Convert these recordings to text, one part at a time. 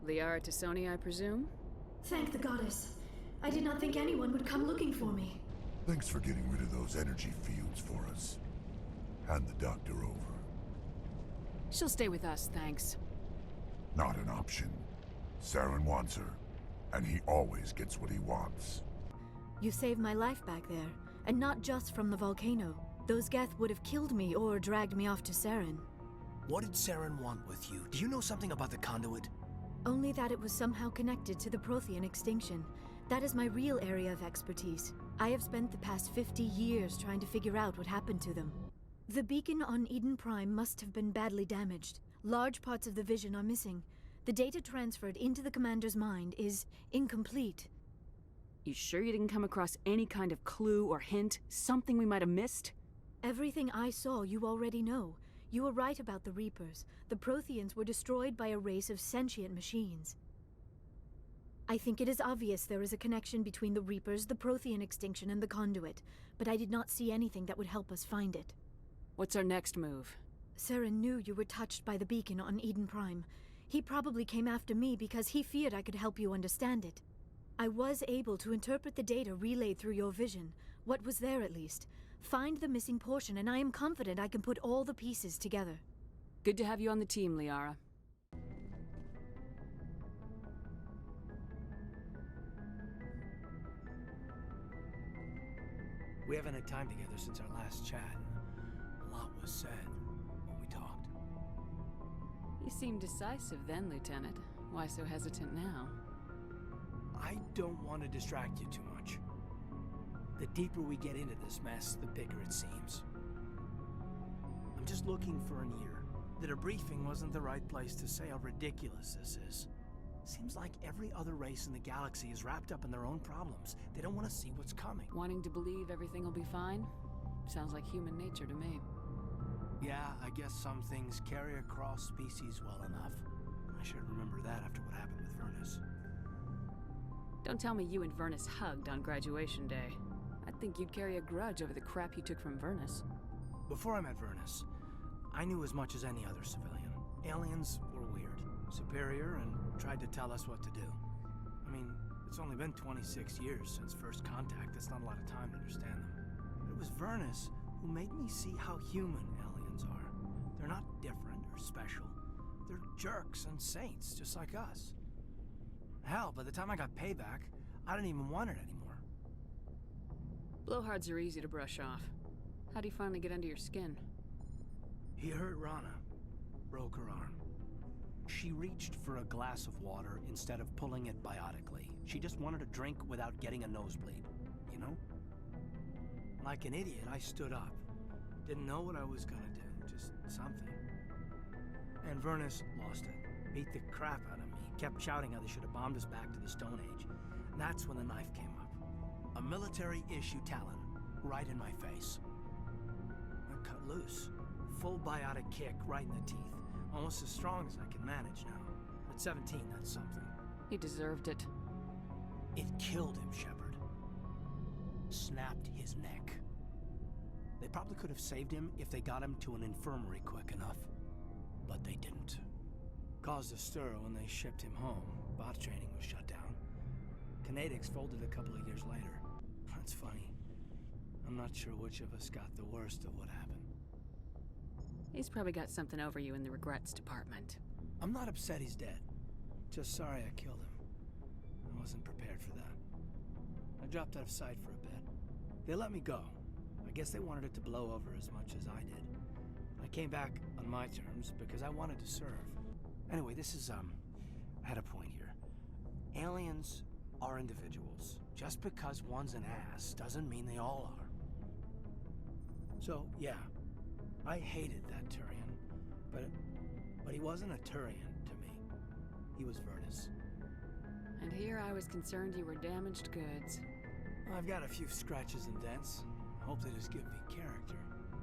Liara Tassoni, I presume? Thank the goddess. I did not think anyone would come looking for me. Thanks for getting rid of those energy fields for us. Hand the doctor over. She'll stay with us, thanks. Not an option. Saren wants her, and he always gets what he wants. You saved my life back there, and not just from the volcano. Those Geth would have killed me or dragged me off to Saren. What did Saren want with you? Do you know something about the conduit? Only that it was somehow connected to the Prothean extinction. That is my real area of expertise. I have spent the past 50 years trying to figure out what happened to them. The beacon on Eden Prime must have been badly damaged. Large parts of the vision are missing. The data transferred into the commander's mind is incomplete. You sure you didn't come across any kind of clue or hint? Something we might have missed? Everything I saw you already know. You were right about the Reapers. The Protheans were destroyed by a race of sentient machines. I think it is obvious there is a connection between the Reapers, the Prothean extinction, and the conduit, but I did not see anything that would help us find it. What's our next move? Saren knew you were touched by the beacon on Eden Prime. He probably came after me because he feared I could help you understand it. I was able to interpret the data relayed through your vision, what was there at least, find the missing portion, and I am confident I can put all the pieces together. Good to have you on the team, Liara. We haven't had time together since our last chat. A lot was said when we talked. You seemed decisive then, Lieutenant. Why so hesitant now? I don't want to distract you too much. The deeper we get into this mess, the bigger it seems. I'm just looking for an ear. The debriefing wasn't the right place to say how ridiculous this is. Seems like every other race in the galaxy is wrapped up in their own problems. They don't want to see what's coming. Wanting to believe everything will be fine? Sounds like human nature to me. Yeah, I guess some things carry across species well enough. I should remember that after what happened with Vernus. Don't tell me you and Vernus hugged on graduation day. I'd think you'd carry a grudge over the crap you took from Vernus. Before I met Vernus, I knew as much as any other civilian. Aliens were weird, superior, and tried to tell us what to do. I mean, it's only been 26 years since first contact. That's not a lot of time to understand them. But it was Vernus who made me see how human aliens are. They're not different or special. They're jerks and saints, just like us. Hell, by the time I got payback, I didn't even want it anymore. Blowhards are easy to brush off. How'd he finally get under your skin? He hurt Rana. Broke her arm. She reached for a glass of water instead of pulling it biotically. She just wanted a drink without getting a nosebleed, you know? Like an idiot, I stood up. Didn't know what I was gonna do, just something. And Vernus lost it. Beat the crap out of me. Kept shouting how they should have bombed us back to the Stone Age. And that's when the knife came up. A military-issue talon, right in my face. I cut loose. Full biotic kick right in the teeth. Almost as strong as I can manage now. At 17, that's something. He deserved it. It killed him, Shepard. Snapped his neck. They probably could have saved him if they got him to an infirmary quick enough. But they didn't. Caused a stir when they shipped him home. Bot training was shut down. Kinetics folded a couple of years later. That's funny. I'm not sure which of us got the worst of what happened. He's probably got something over you in the regrets department. I'm not upset he's dead. Just sorry I killed him. I wasn't prepared for that. I dropped out of sight for a bit. They let me go. I guess they wanted it to blow over as much as I did. I came back on my terms because I wanted to serve. Anyway, this is, I had a point here. Aliens are individuals. Just because one's an ass doesn't mean they all are. So, yeah, I hated that Turian, but he wasn't a Turian to me. He was Vernus. And here I was concerned you were damaged goods. I've got a few scratches and dents. I hope they just give me character.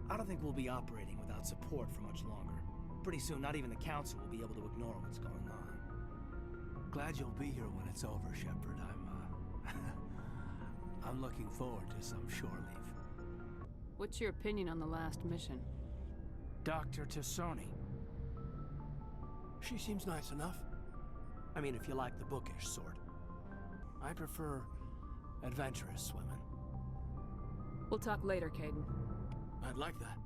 I don't think we'll be operating without support for much longer. Pretty soon, not even the Council will be able to ignore what's going on. Glad you'll be here when it's over, Shepard. I'm looking forward to some shore leave. What's your opinion on the last mission? Dr. Tassoni. She seems nice enough. I mean, if you like the bookish sort. I prefer adventurous women. We'll talk later, Caden. I'd like that.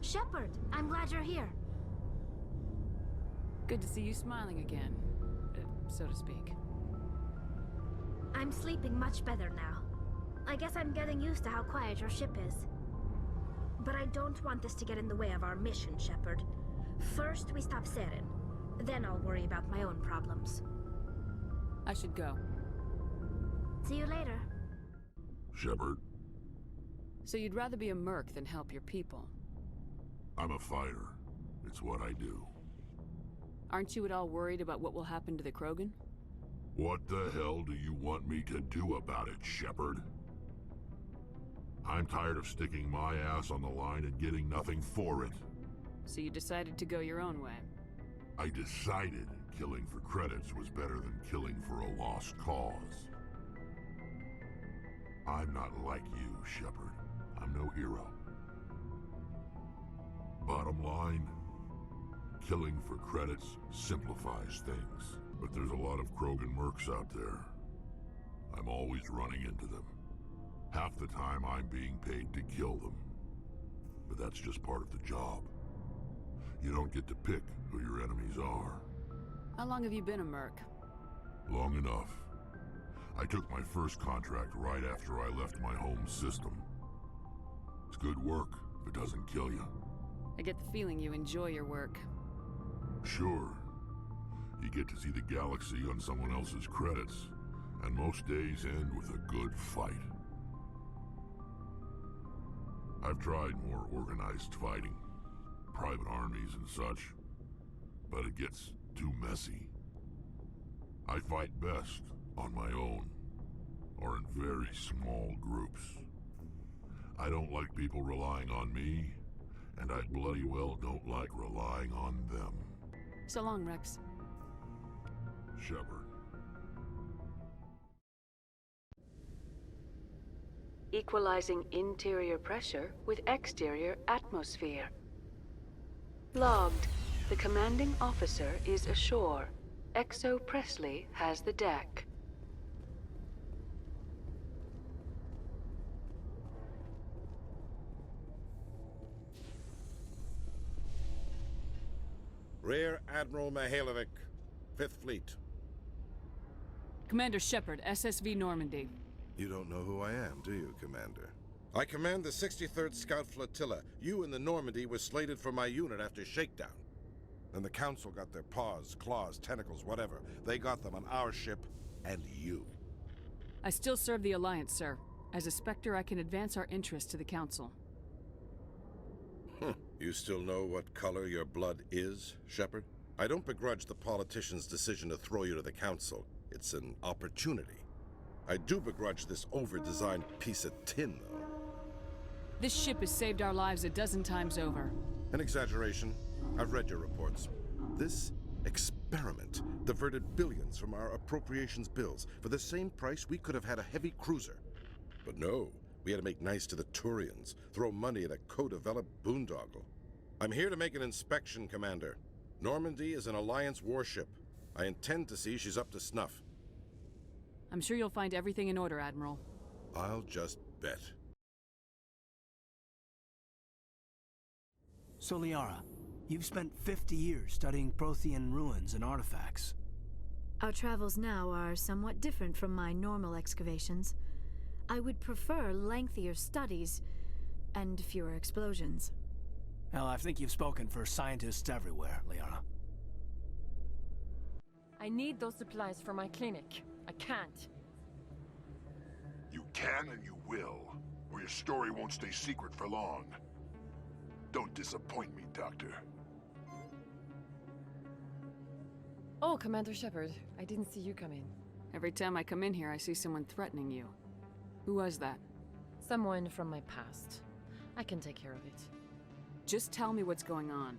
Shepard, I'm glad you're here. Good to see you smiling again, so to speak. I'm sleeping much better now. I guess I'm getting used to how quiet your ship is. But I don't want this to get in the way of our mission, Shepard. First, we stop Saren. Then I'll worry about my own problems. I should go. See you later. Shepard, So you'd rather be a merc than help your people? I'm a fighter. It's what I do. Aren't you at all worried about what will happen to the Krogan? What the hell do you want me to do about it, Shepard? I'm tired of sticking my ass on the line and getting nothing for it. So you decided to go your own way? I decided killing for credits was better than killing for a lost cause. I'm not like you, Shepard. I'm no hero. Bottom line, killing for credits simplifies things. But there's a lot of Krogan mercs out there. I'm always running into them. Half the time I'm being paid to kill them. But that's just part of the job. You don't get to pick who your enemies are. How long have you been a merc? Long enough. I took my first contract right after I left my home system. It's good work if it doesn't kill you. I get the feeling you enjoy your work. Sure. You get to see the galaxy on someone else's credits, and most days end with a good fight. I've tried more organized fighting, private armies and such, but it gets too messy. I fight best on my own, or in very small groups. I don't like people relying on me, and I bloody well don't like relying on them. So long, Rex. Shepard. Equalizing interior pressure with exterior atmosphere. Logged. The commanding officer is ashore. Exo Presley has the deck. Rear-Admiral Mikhailovich, 5th Fleet. Commander Shepard, SSV Normandy. You don't know who I am, do you, Commander? I command the 63rd Scout Flotilla. You and the Normandy were slated for my unit after shakedown. Then the Council got their paws, claws, tentacles, whatever. They got them on our ship, and you. I still serve the Alliance, sir. As a Spectre, I can advance our interests to the Council. You still know what color your blood is, Shepard? I don't begrudge the politicians' decision to throw you to the Council. It's an opportunity. I do begrudge this over-designed piece of tin, though. This ship has saved our lives a dozen times over. An exaggeration. I've read your reports. This experiment diverted billions from our appropriations bills. For the same price, we could have had a heavy cruiser. But no, we had to make nice to the Turians, throw money at a co-developed boondoggle. I'm here to make an inspection, Commander. Normandy is an Alliance warship. I intend to see she's up to snuff. I'm sure you'll find everything in order, Admiral. I'll just bet. So, Liara, you've spent 50 years studying Prothean ruins and artifacts. Our travels now are somewhat different from my normal excavations. I would prefer lengthier studies and fewer explosions. Well, I think you've spoken for scientists everywhere, Liara. I need those supplies for my clinic. I can't. You can and you will, or your story won't stay secret for long. Don't disappoint me, Doctor. Oh, Commander Shepard, I didn't see you come in. Every time I come in here, I see someone threatening you. Who was that? Someone from my past. I can take care of it. Just tell me what's going on.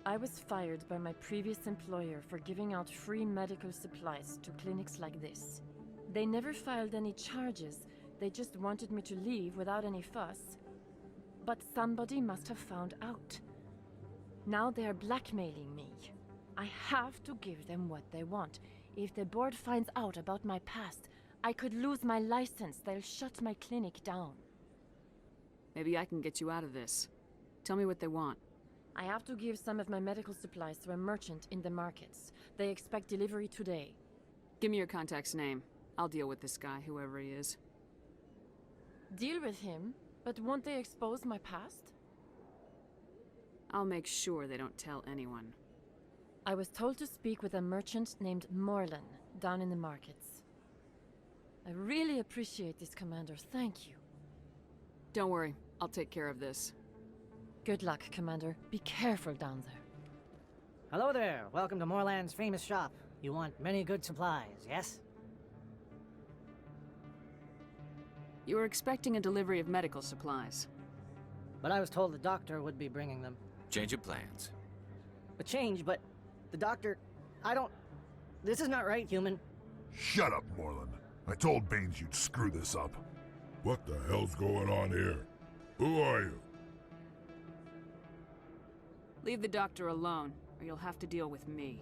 I was fired by my previous employer for giving out free medical supplies to clinics like this. They never filed any charges. They just wanted me to leave without any fuss. But somebody must have found out. Now they're blackmailing me. I have to give them what they want. If the board finds out about my past, I could lose my license. They'll shut my clinic down. Maybe I can get you out of this. Tell me what they want. I have to give some of my medical supplies to a merchant in the markets. They expect delivery today. Give me your contact's name. I'll deal with this guy, whoever he is. Deal with him? But won't they expose my past? I'll make sure they don't tell anyone. I was told to speak with a merchant named Morlan, down in the markets. I really appreciate this, Commander. Thank you. Don't worry, I'll take care of this. Good luck, Commander. Be careful down there. Hello there. Welcome to Morland's famous shop. You want many good supplies, yes? You were expecting a delivery of medical supplies. But I was told the doctor would be bringing them. Change of plans. A change, but the doctor... I don't... This is not right, human. Shut up, Moreland. I told Baines you'd screw this up. What the hell's going on here? Who are you? Leave the doctor alone, or you'll have to deal with me.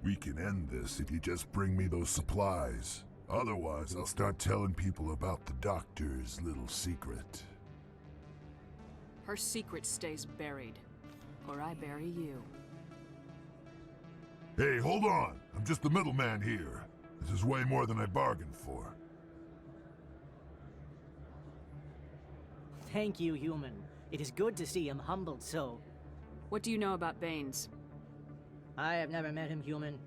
We can end this if you just bring me those supplies. Otherwise, I'll start telling people about the doctor's little secret. Her secret stays buried, or I bury you. Hey, hold on! I'm just the middleman here. This is way more than I bargained for. Thank you, human. It is good to see him humbled so. What do you know about Baines? I have never met him, human.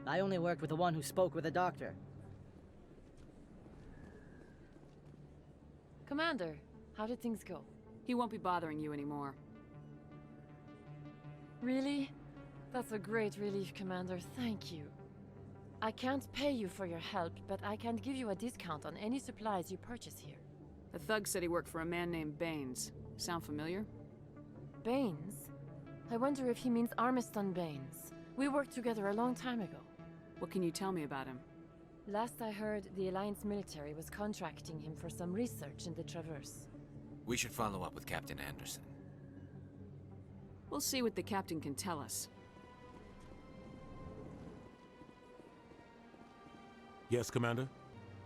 I only worked with the one who spoke with the doctor. Commander, how did things go? He won't be bothering you anymore. Really? That's a great relief, Commander. Thank you. I can't pay you for your help, but I can give you a discount on any supplies you purchase here. The thug said he worked for a man named Baines. Sound familiar? Baines? I wonder if he means Armiston Baines. We worked together a long time ago. What can you tell me about him? Last I heard, the Alliance military was contracting him for some research in the Traverse. We should follow up with Captain Anderson. We'll see what the captain can tell us. Yes, Commander?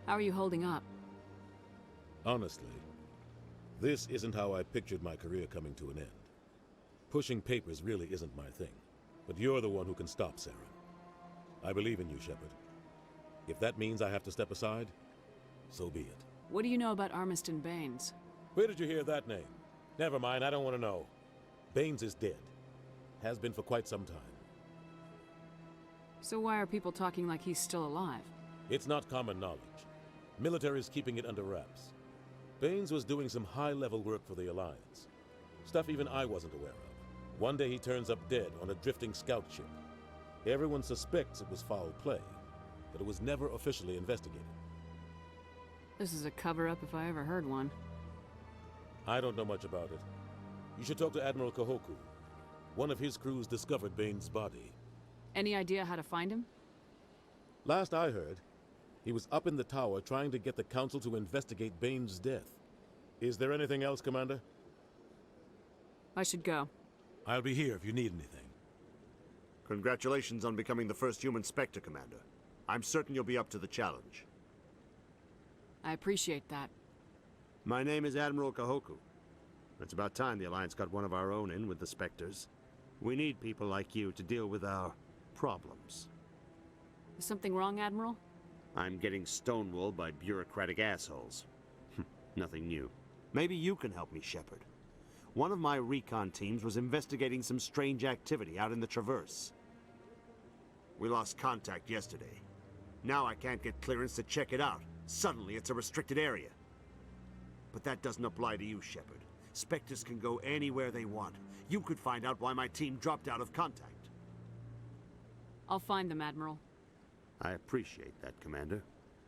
How are you holding up? Honestly, this isn't how I pictured my career coming to an end. Pushing papers really isn't my thing, but you're the one who can stop Saren. I believe in you, Shepard. If that means I have to step aside, so be it. What do you know about Armiston Baines? Where did you hear that name? Never mind, I don't want to know. Baines is dead. Has been for quite some time. So why are people talking like he's still alive? It's not common knowledge. Military's keeping it under wraps. Baines was doing some high-level work for the Alliance. Stuff even I wasn't aware of. One day he turns up dead on a drifting scout ship. Everyone suspects it was foul play, but it was never officially investigated. This is a cover-up if I ever heard one. I don't know much about it. You should talk to Admiral Kahoku. One of his crews discovered Baines' body. Any idea how to find him? Last I heard, he was up in the tower trying to get the Council to investigate Baines' death. Is there anything else, Commander? I should go. I'll be here if you need anything. Congratulations on becoming the first human Spectre, Commander. I'm certain you'll be up to the challenge. I appreciate that. My name is Admiral Kahoku. It's about time the Alliance got one of our own in with the Spectres. We need people like you to deal with our problems. Is something wrong, Admiral? I'm getting stonewalled by bureaucratic assholes. Nothing new. Maybe you can help me, Shepard. One of my recon teams was investigating some strange activity out in the Traverse. We lost contact yesterday. Now I can't get clearance to check it out. Suddenly it's a restricted area. But that doesn't apply to you, Shepard. Spectres can go anywhere they want. You could find out why my team dropped out of contact. I'll find them, Admiral. I appreciate that, Commander.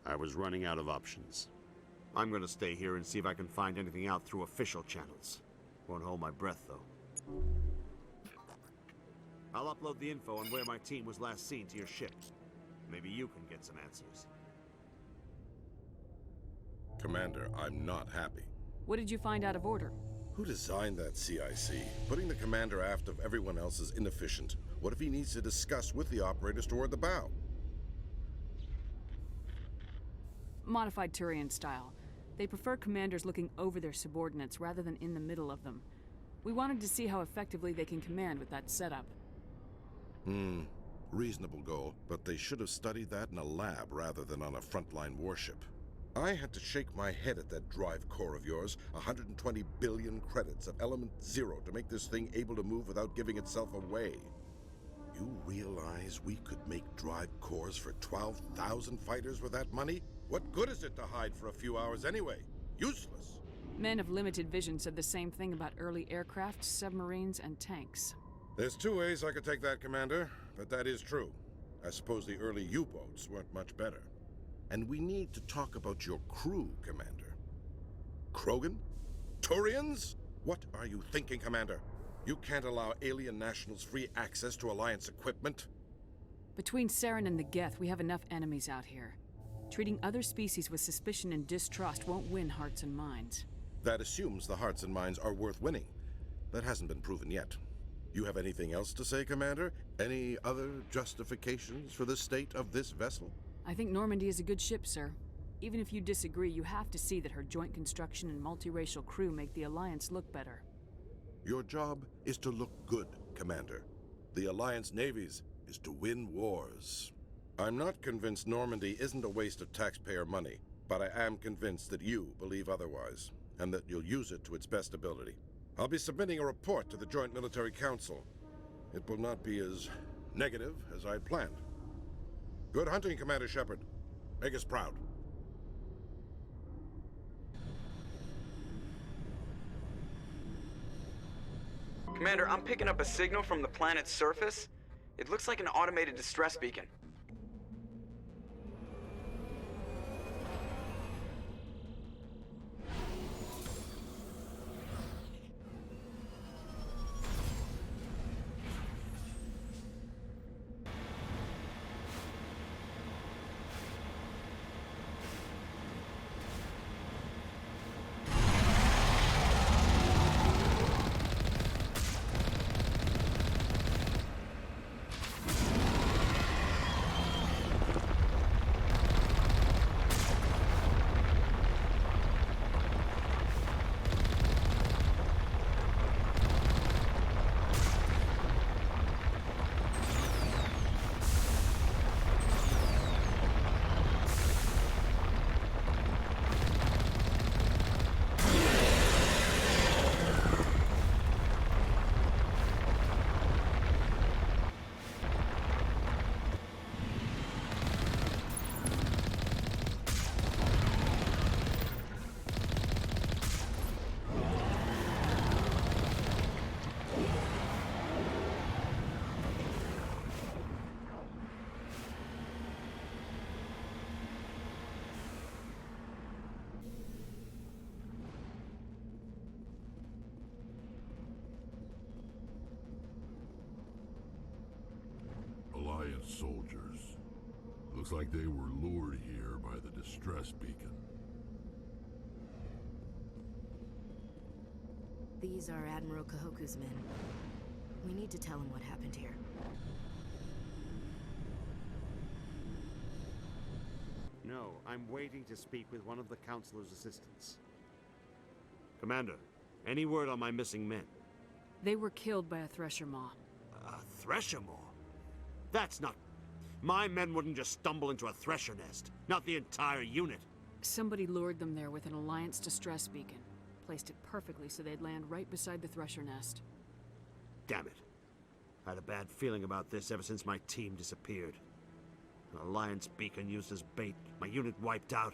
I was running out of options. I'm gonna stay here and see if I can find anything out through official channels. Won't hold my breath, though. I'll upload the info on where my team was last seen to your ship. Maybe you can get some answers. Commander, I'm not happy. What did you find out of order? Who designed that CIC? Putting the commander aft of everyone else is inefficient. What if he needs to discuss with the operators toward the bow? Modified Turian style. They prefer commanders looking over their subordinates rather than in the middle of them. We wanted to see how effectively they can command with that setup. Reasonable goal, but they should have studied that in a lab rather than on a frontline warship. I had to shake my head at that drive core of yours. 120 billion credits of element 0 to make this thing able to move without giving itself away. You realize we could make drive cores for 12,000 fighters with that money? What good is it to hide for a few hours anyway? Useless. Men of limited vision said the same thing about early aircraft, submarines, and tanks. There's two ways I could take that, Commander, but that is true. I suppose the early U-boats weren't much better. And we need to talk about your crew, Commander. Krogan? Turians? What are you thinking, Commander? You can't allow alien nationals free access to Alliance equipment? Between Saren and the Geth, we have enough enemies out here. Treating other species with suspicion and distrust won't win hearts and minds. That assumes the hearts and minds are worth winning. That hasn't been proven yet. You have anything else to say, Commander? Any other justifications for the state of this vessel? I think Normandy is a good ship, sir. Even if you disagree, you have to see that her joint construction and multiracial crew make the Alliance look better. Your job is to look good, Commander. The Alliance navies is to win wars. I'm not convinced Normandy isn't a waste of taxpayer money, but I am convinced that you believe otherwise, and that you'll use it to its best ability. I'll be submitting a report to the Joint Military Council. It will not be as negative as I'd planned. Good hunting, Commander Shepard. Make us proud. Commander, I'm picking up a signal from the planet's surface. It looks like an automated distress beacon. Alliance soldiers. Looks like they were lured here by the distress beacon. These are Admiral Kahoku's men. We need to tell him what happened here. No, I'm waiting to speak with one of the Councilor's assistants. Commander, any word on my missing men? They were killed by a Thresher Maw. A Thresher Maw? That's not... My men wouldn't just stumble into a Thresher nest. Not the entire unit. Somebody lured them there with an Alliance distress beacon. Placed it perfectly so they'd land right beside the Thresher nest. Damn it. I had a bad feeling about this ever since my team disappeared. An Alliance beacon used as bait, my unit wiped out,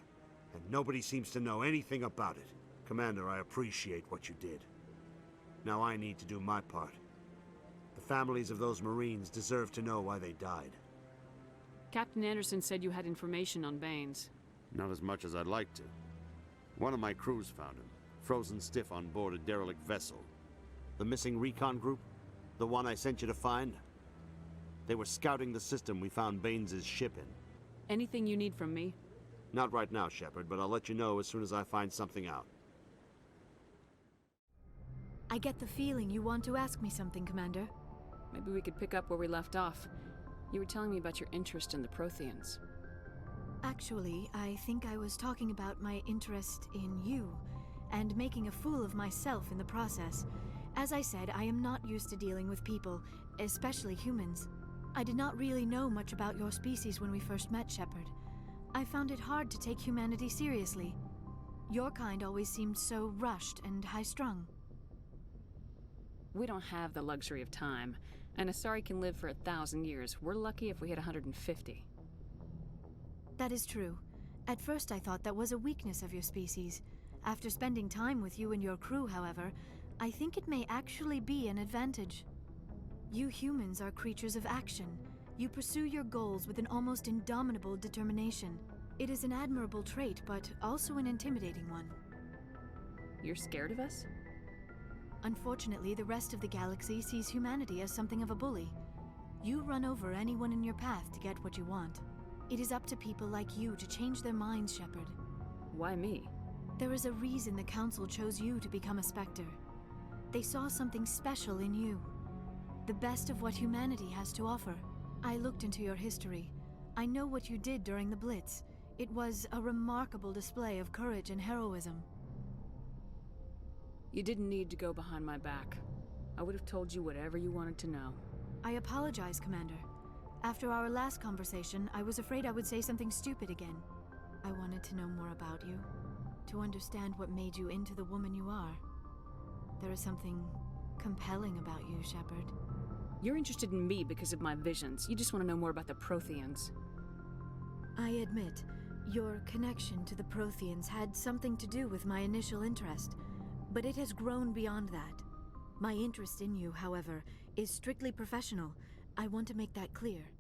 and nobody seems to know anything about it. Commander, I appreciate what you did. Now I need to do my part. The families of those Marines deserve to know why they died. Captain Anderson said you had information on Baines. Not as much as I'd like to. One of my crews found him, frozen stiff on board a derelict vessel. The missing recon group? The one I sent you to find? They were scouting the system we found Baines' ship in. Anything you need from me? Not right now, Shepard, but I'll let you know as soon as I find something out. I get the feeling you want to ask me something, Commander. Maybe we could pick up where we left off. You were telling me about your interest in the Protheans. Actually, I think I was talking about my interest in you, and making a fool of myself in the process. As I said, I am not used to dealing with people, especially humans. I did not really know much about your species when we first met, Shepard. I found it hard to take humanity seriously. Your kind always seemed so rushed and high-strung. We don't have the luxury of time, and Asari can live for 1,000 years. We're lucky if we hit 150. That is true. At first I thought that was a weakness of your species. After spending time with you and your crew, however, I think it may actually be an advantage. You humans are creatures of action. You pursue your goals with an almost indomitable determination. It is an admirable trait, but also an intimidating one. You're scared of us? Unfortunately, the rest of the galaxy sees humanity as something of a bully. You run over anyone in your path to get what you want. It is up to people like you to change their minds, Shepard. Why me? There is a reason the Council chose you to become a Spectre. They saw something special in you. The best of what humanity has to offer. I looked into your history. I know what you did during the Blitz. It was a remarkable display of courage and heroism. You didn't need to go behind my back. I would have told you whatever you wanted to know. I apologize, Commander. After our last conversation, I was afraid I would say something stupid again. I wanted to know more about you, to understand what made you into the woman you are. There is something compelling about you, Shepard. You're interested in me because of my visions. You just want to know more about the Protheans. I admit, your connection to the Protheans had something to do with my initial interest, but it has grown beyond that. My interest in you, however, is strictly professional. I want to make that clear.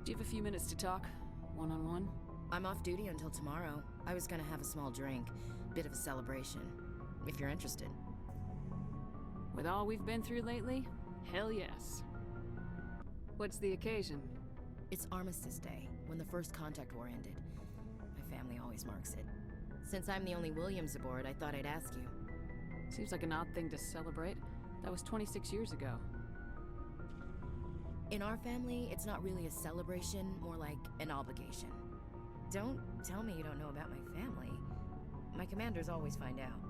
Do you have a few minutes to talk? One-on-one? I'm off duty until tomorrow. I was gonna have a small drink. Bit of a celebration. If you're interested. With all we've been through lately? Hell yes. What's the occasion? It's Armistice Day, when the First Contact War ended. My family always marks it. Since I'm the only Williams aboard, I thought I'd ask you. Seems like an odd thing to celebrate. That was 26 years ago. In our family, it's not really a celebration, more like an obligation. Don't tell me you don't know about my family. My commanders always find out.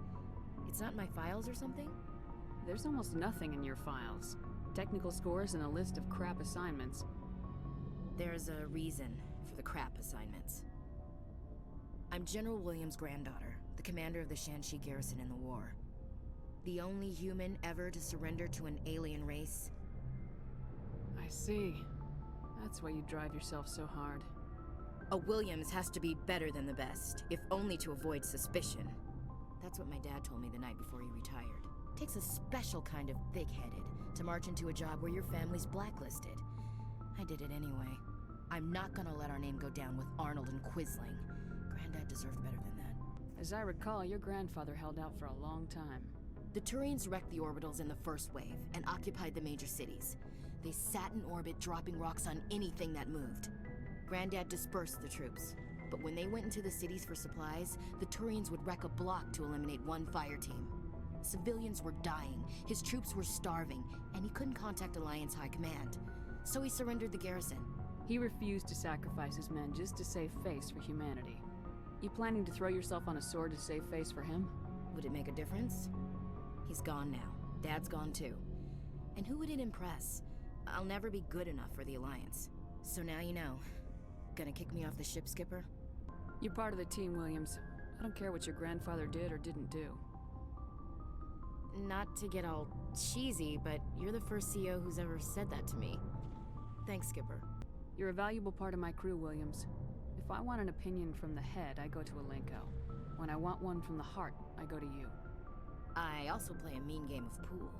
It's not in my files or something? There's almost nothing in your files. Technical scores and a list of crap assignments. There's a reason for the crap assignments. I'm General Williams' granddaughter, the commander of the Shanxi garrison in the war. The only human ever to surrender to an alien race. I see. That's why you drive yourself so hard. A Williams has to be better than the best, if only to avoid suspicion. That's what my dad told me the night before he retired. Takes a special kind of thick-headed to march into a job where your family's blacklisted. I did it anyway. I'm not gonna let our name go down with Arnold and Quisling. Granddad deserved better than that. As I recall, your grandfather held out for a long time. The Turians wrecked the orbitals in the first wave and occupied the major cities. They sat in orbit, dropping rocks on anything that moved. Granddad dispersed the troops, but when they went into the cities for supplies, the Turians would wreck a block to eliminate one fire team. Civilians were dying, his troops were starving, and he couldn't contact Alliance High Command. So he surrendered the garrison. He refused to sacrifice his men just to save face for humanity. You planning to throw yourself on a sword to save face for him? Would it make a difference? He's gone now. Dad's gone too. And who would it impress? I'll never be good enough for the Alliance. So now you know. Gonna kick me off the ship, Skipper? You're part of the team, Williams. I don't care what your grandfather did or didn't do. Not to get all cheesy, but you're the first CO who's ever said that to me. Thanks, Skipper. You're a valuable part of my crew, Williams. If I want an opinion from the head, I go to Alenko. When I want one from the heart, I go to you. I also play a mean game of pool.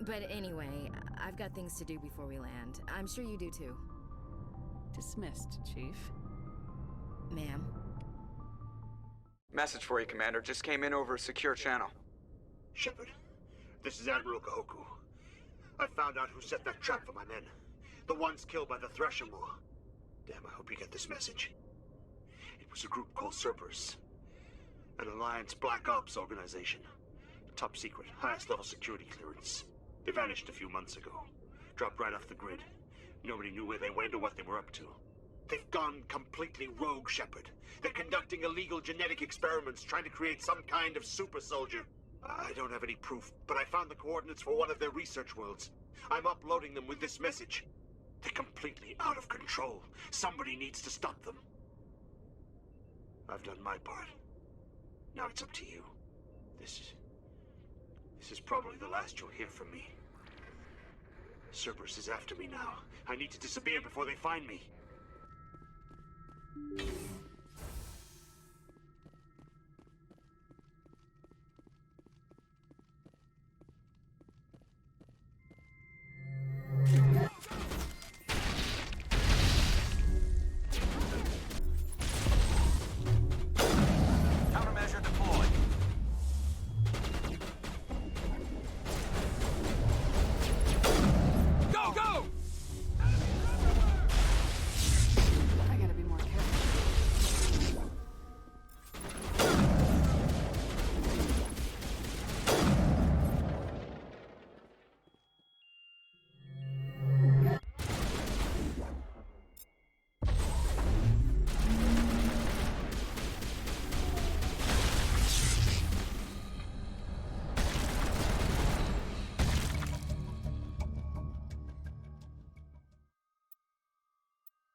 But anyway, I've got things to do before we land. I'm sure you do too. Dismissed, Chief. Ma'am? Message for you, Commander. Just came in over a secure channel. Shepard, this is Admiral Kahoku. I found out who set that trap for my men. The ones killed by the Thresher Moor. Damn, I hope you get this message. It was a group called Cerberus. An Alliance Black Ops organization. Top secret, highest level security clearance. They vanished a few months ago. Dropped right off the grid. Nobody knew where they went or what they were up to. They've gone completely rogue, Shepard. They're conducting illegal genetic experiments, trying to create some kind of super soldier. I don't have any proof, but I found the coordinates for one of their research worlds. I'm uploading them with this message. They're completely out of control. Somebody needs to stop them. I've done my part. Now it's up to you. This is probably the last you'll hear from me. Cerberus is after me now. I need to disappear before they find me. Countermeasure deployed. Go, go! I gotta be more careful.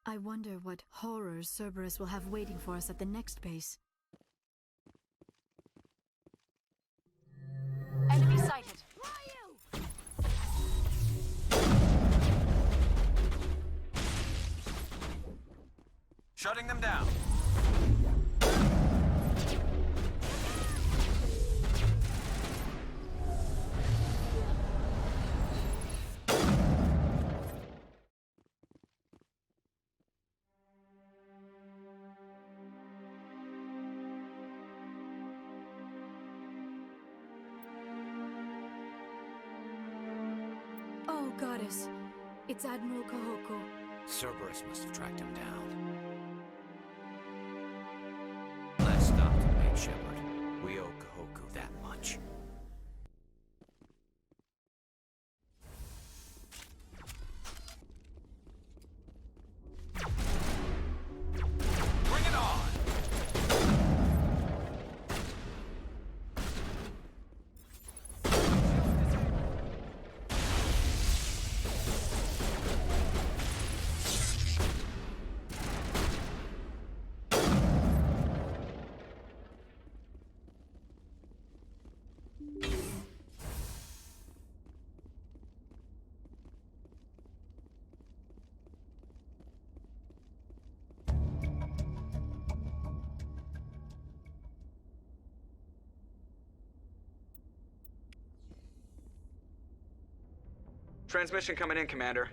I wonder what horrors Cerberus will have waiting for us at the next base. Enemy sighted. Shutting them down. Oh, Goddess. It's Admiral Kahoku. Cerberus must have tracked him down. Let's stop the main Shepard. We owe Kahoku that much. Bring it on! Transmission coming in, Commander.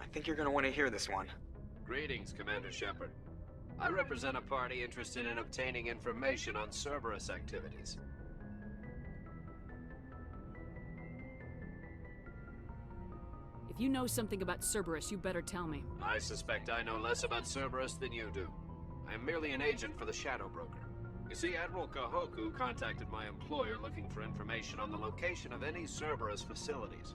I think you're gonna want to hear this one. Greetings, Commander Shepard. I represent a party interested in obtaining information on Cerberus activities. If you know something about Cerberus, you better tell me. I suspect I know less about Cerberus than you do. I am merely an agent for the Shadow Broker. You see, Admiral Kahoku contacted my employer looking for information on the location of any Cerberus facilities.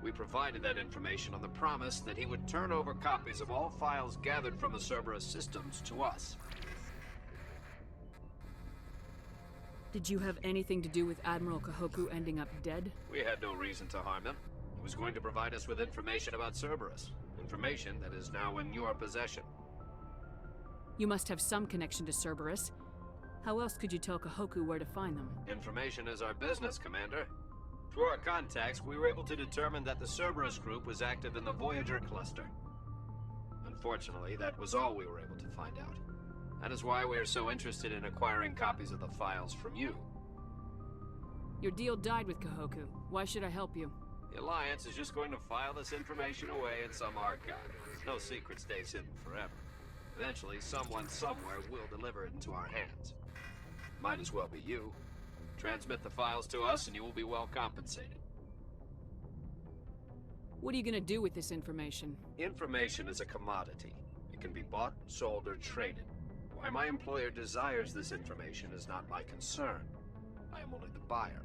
We provided that information on the promise that he would turn over copies of all files gathered from the Cerberus systems to us. Did you have anything to do with Admiral Kahoku ending up dead? We had no reason to harm him. He was going to provide us with information about Cerberus. Information that is now in your possession. You must have some connection to Cerberus. How else could you tell Kahoku where to find them? Information is our business, Commander. Through our contacts, we were able to determine that the Cerberus group was active in the Voyager cluster. Unfortunately, that was all we were able to find out. That is why we are so interested in acquiring copies of the files from you. Your deal died with Kahoku. Why should I help you? The Alliance is just going to file this information away in some archive. No secret stays hidden forever. Eventually, someone somewhere will deliver it into our hands. Might as well be you. Transmit the files to us and you will be well compensated. What are you gonna do with this information? Information is a commodity. It can be bought, sold, or traded. Why my employer desires this information is not my concern. I am only the buyer.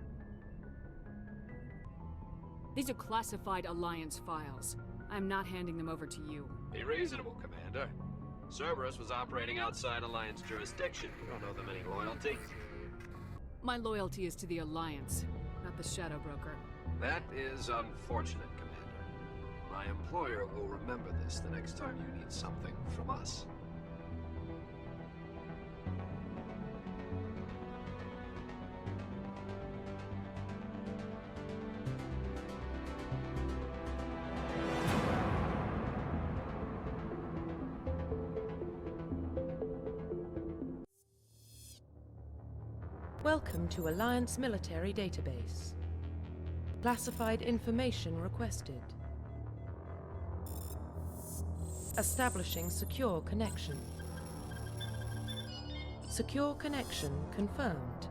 These are classified Alliance files. I'm not handing them over to you. Be reasonable, Commander. Cerberus was operating outside Alliance jurisdiction. You don't owe them any loyalty. My loyalty is to the Alliance, not the Shadow Broker. That is unfortunate, Commander. My employer will remember this the next time you need something from us. Welcome to Alliance Military Database. Classified information requested. Establishing secure connection. Secure connection confirmed.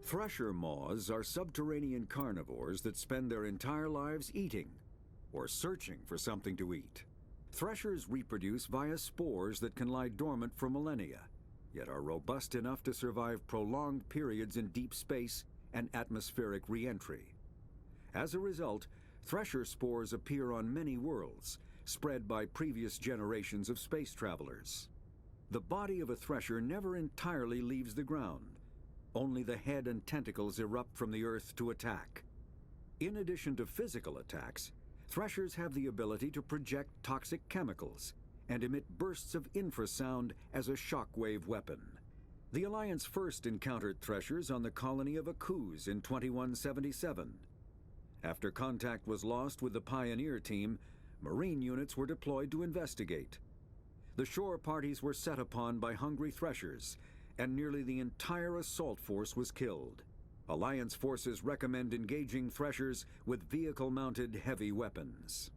Thresher moths are subterranean carnivores that spend their entire lives eating or searching for something to eat. Threshers reproduce via spores that can lie dormant for millennia, yet are robust enough to survive prolonged periods in deep space and atmospheric re-entry. As a result, thresher spores appear on many worlds, spread by previous generations of space travelers. The body of a thresher never entirely leaves the ground. Only the head and tentacles erupt from the Earth to attack. In addition to physical attacks, threshers have the ability to project toxic chemicals and emit bursts of infrasound as a shockwave weapon. The Alliance first encountered threshers on the colony of Akuz in 2177. After contact was lost with the Pioneer team, Marine units were deployed to investigate. The shore parties were set upon by hungry threshers, and nearly the entire assault force was killed. Alliance forces recommend engaging threshers with vehicle-mounted heavy weapons.